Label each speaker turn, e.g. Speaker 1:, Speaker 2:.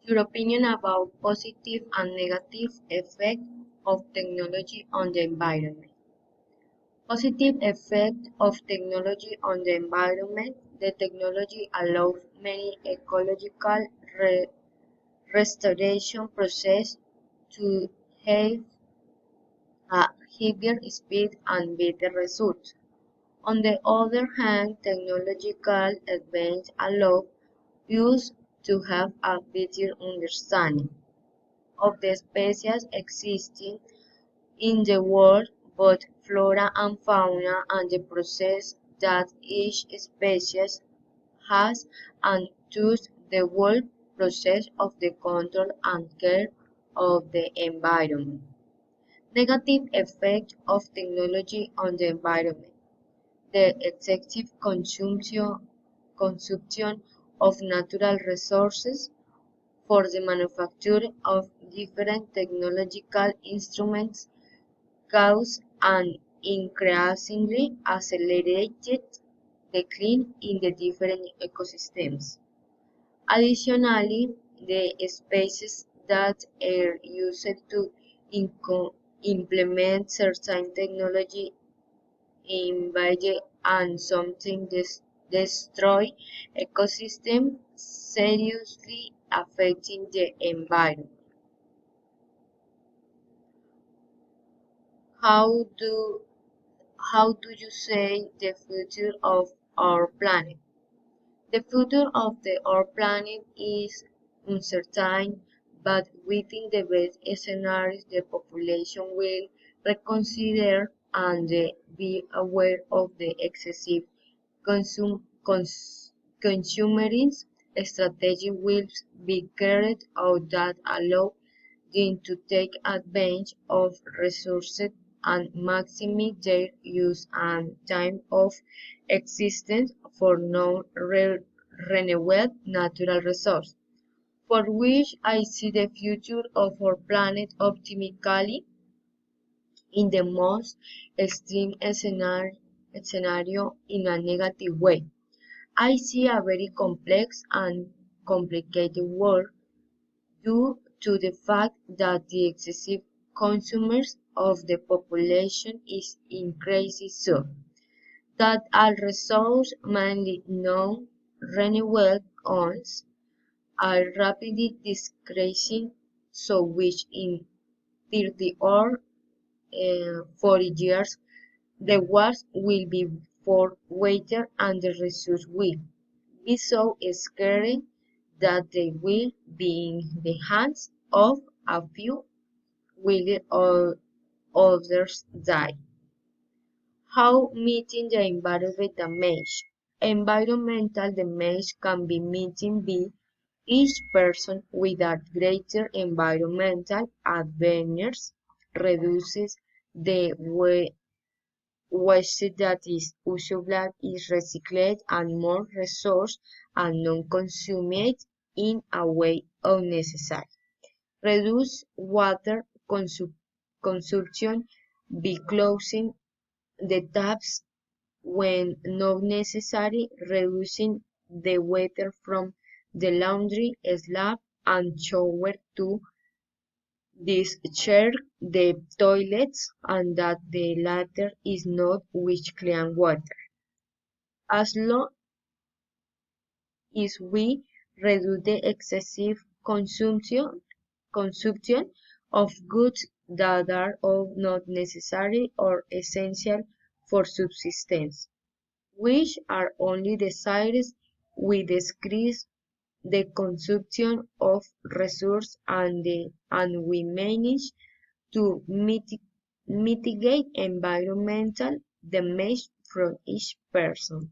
Speaker 1: Your opinion about positive and negative effect of technology on the environment. Positive effect of technology on the environment. The technology allows many ecological restoration process to have a higher speed and better results. On the other hand, technological advance allow us to have a better understanding of the species existing in the world, both flora and fauna, and the process that each species has, and thus the whole process of the control and care of the environment. Negative effect of technology on the environment. The excessive consumption of natural resources for the manufacture of different technological instruments cause an increasingly accelerated decline in the different ecosystems. Additionally, the species that are used to implement certain technology invade and sometimes destroy ecosystems, seriously affecting the environment. How do how do you say the future of our planet? The future of our planet is uncertain, but within the best scenarios, the population will reconsider and be aware of the excessive consumerism strategy will be carried out that allow them to take advantage of resources and maximize their use and time of existence for non-renewable natural resources, for which I see the future of our planet optimistically in the most extreme scenario in a negative way. I see a very complex and complicated world due to the fact that the excessive consumers of the population is increasing so that all resources, mainly non-renewable ones, are rapidly decreasing, so which in 30 or 40 years the wars will be for greater and the resource will be so scary that they will be in the hands of a few, while others die. How meeting the environment damage? Environmental damage can be meeting by each person without greater environmental advantages reduces the waste that is usable is recycled and more resource and non-consumed in a way unnecessary. Reduce water consumption by closing the taps when not necessary, reducing the water from the laundry, slab, and shower to discharge the toilets, and that the latter is not with clean water. As long as we reduce the excessive consumption of goods that are not necessary or essential for subsistence, which are only desires, we decrease the consumption of resources and we manage to mitigate environmental damage from each person.